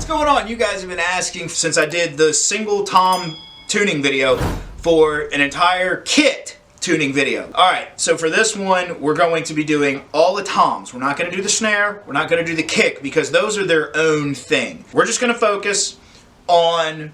What's going on? You guys have been asking since I did the single tom tuning video for an entire kit tuning video. Alright, so for this one, we're going to be doing all the toms. We're not going to do the snare, we're not going to do the kick, because those are their own thing. We're just going to focus on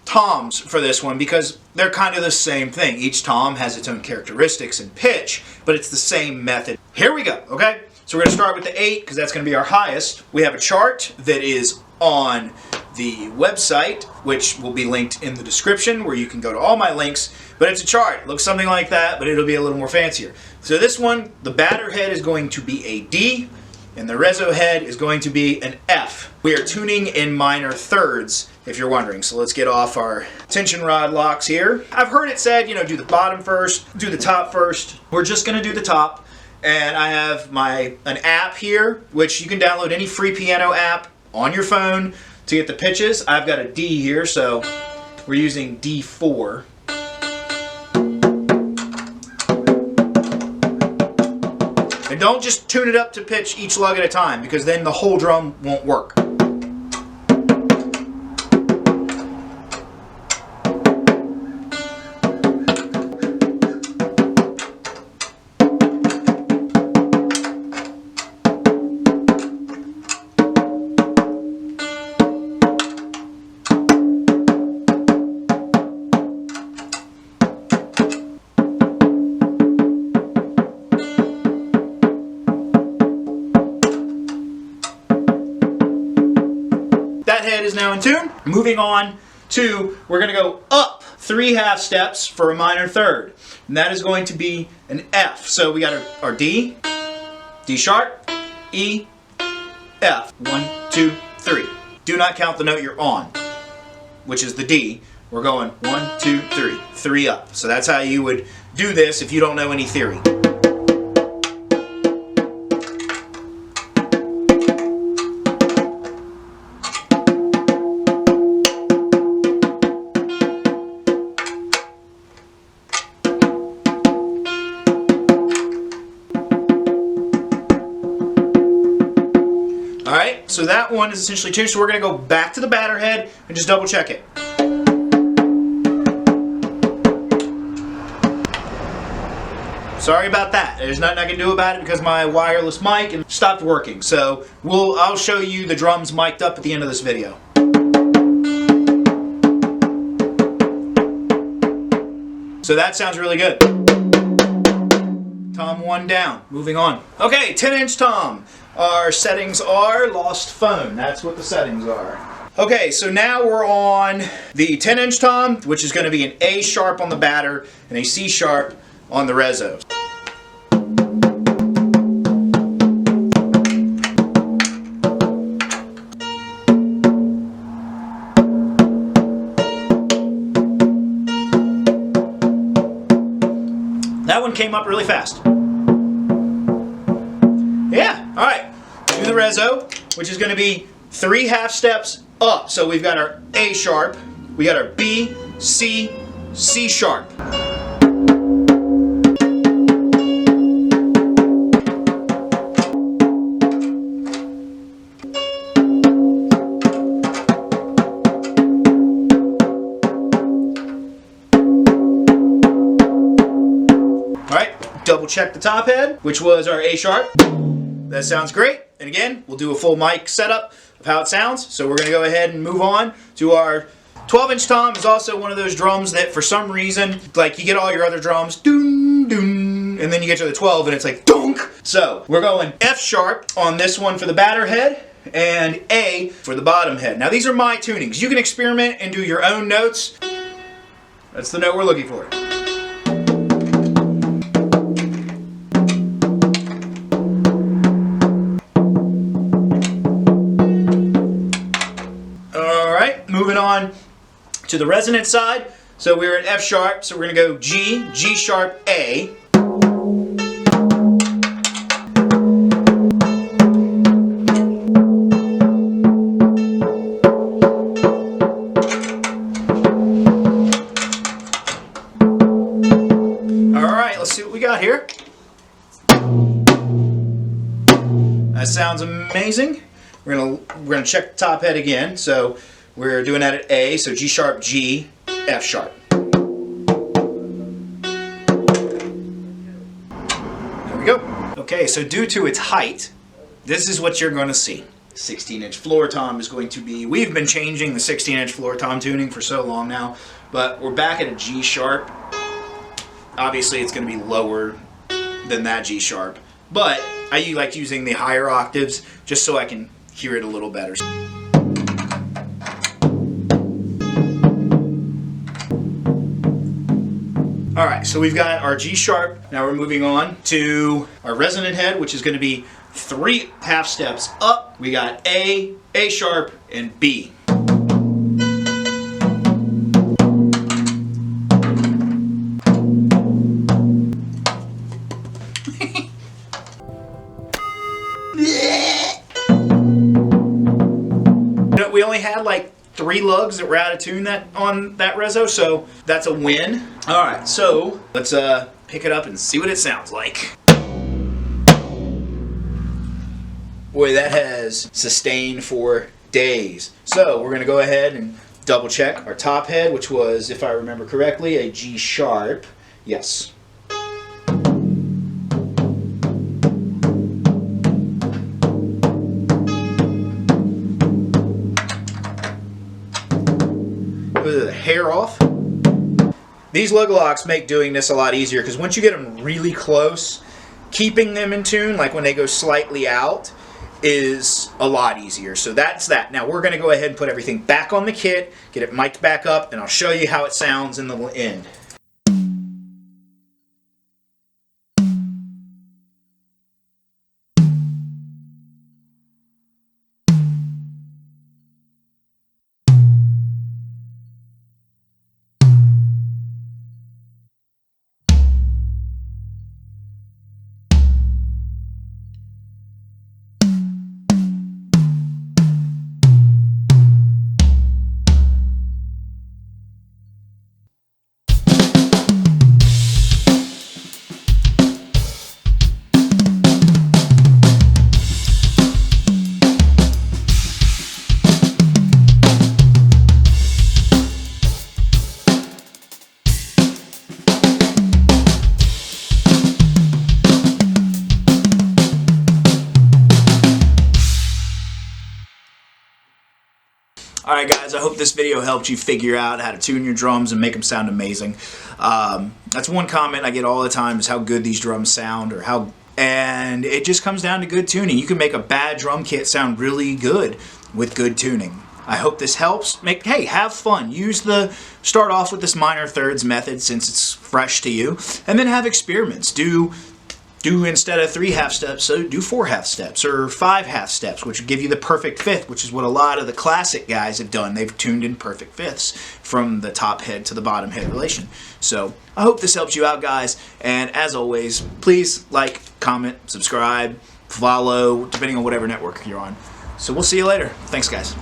toms for this one because they're kind of the same thing. Each tom has its own characteristics and pitch, but it's the same method. Here we go, okay? So we're going to start with the 8 because that's going to be our highest. We have a chart that is on the website, which will be linked in the description where you can go to all my links, but it's a chart. It looks something like that, but it'll be a little more fancier. So this one, the batter head is going to be a D, and the reso head is going to be an F. We are tuning in minor thirds, if you're wondering. So let's get off our tension rod locks here. I've heard it said, you know, do the bottom first, do the top first. We're just gonna do the top, and I have an app here, which you can download any free piano app on your phone to get the pitches. I've got a D here, so we're using D4. And don't just tune it up to pitch each lug at a time, because then the whole drum won't work. Head is now in tune. Moving on to, we're going to go up 3 half steps for a minor third, and that is going to be an F. So we got our D, D sharp, E, F. 1, 2, 3. Do not count the note you're on, which is the D. We're going 1, 2, 3, 3 up. So that's how you would do this if you don't know any theory. Alright, so that one is essentially tuned, so we're going to go back to the batter head and just double check it. Sorry about that. There's nothing I can do about it because my wireless mic stopped working. So I'll show you the drums mic'd up at the end of this video. So that sounds really good. Tom 1 down. Moving on. Okay, 10-inch tom. Our settings are lost phone. That's what the settings are. Okay, so now we're on the 10-inch tom, which is going to be an A sharp on the batter and a C sharp on the reso. That one came up really fast. Yeah, alright. Do the reso, which is going to be 3 half steps up. So we've got our A sharp, we got our B, C, C sharp. Alright, double check the top head, which was our A sharp. That sounds great. And again, we'll do a full mic setup of how it sounds. So we're going to go ahead and move on to our 12-inch tom. Is also one of those drums that for some reason, like you get all your other drums, doon, doon, and then you get to the 12 and it's like dunk. So we're going F sharp on this one for the batter head and A for the bottom head. Now these are my tunings. You can experiment and do your own notes. That's the note we're looking for. Moving on to the resonant side. So we're at F sharp, so we're going to go G, G sharp, A. Alright, let's see what we got here. That sounds amazing. we're gonna check the top head again. So we're doing that at A, so G sharp, G, F sharp. There we go. Okay, so due to its height, this is what you're gonna see. 16-inch floor tom is going to be, we've been changing the 16-inch floor tom tuning for so long now, but we're back at a G sharp. Obviously it's going to be lower than that G sharp, but I like using the higher octaves just so I can hear it a little better. Alright, so we've got our G sharp. Now we're moving on to our resonant head, which is going to be 3 half steps up. We got A, A sharp, and B. We only had like 3 lugs that were out of tune on that reso, so that's a win. Alright, so let's pick it up and see what it sounds like. Boy, that has sustained for days. So we're going to go ahead and double check our top head, which was, if I remember correctly, a G sharp. Yes. The hair off. These lug locks make doing this a lot easier because once you get them really close, keeping them in tune, like when they go slightly out, is a lot easier. So that's that. Now we're going to go ahead and put everything back on the kit, get it mic'd back up, and I'll show you how it sounds in the end. Alright guys, I hope this video helped you figure out how to tune your drums and make them sound amazing. That's one comment I get all the time, is how good these drums sound, and it just comes down to good tuning. You can make a bad drum kit sound really good with good tuning. I hope this helps. Hey, have fun. Start off with this minor thirds method since it's fresh to you, and then have experiments. Do instead of 3 half steps, so do 4 half steps or 5 half steps, which would give you the perfect fifth, which is what a lot of the classic guys have done. They've tuned in perfect fifths from the top head to the bottom head relation. So I hope this helps you out, guys. And as always, please like, comment, subscribe, follow, depending on whatever network you're on. So we'll see you later. Thanks, guys.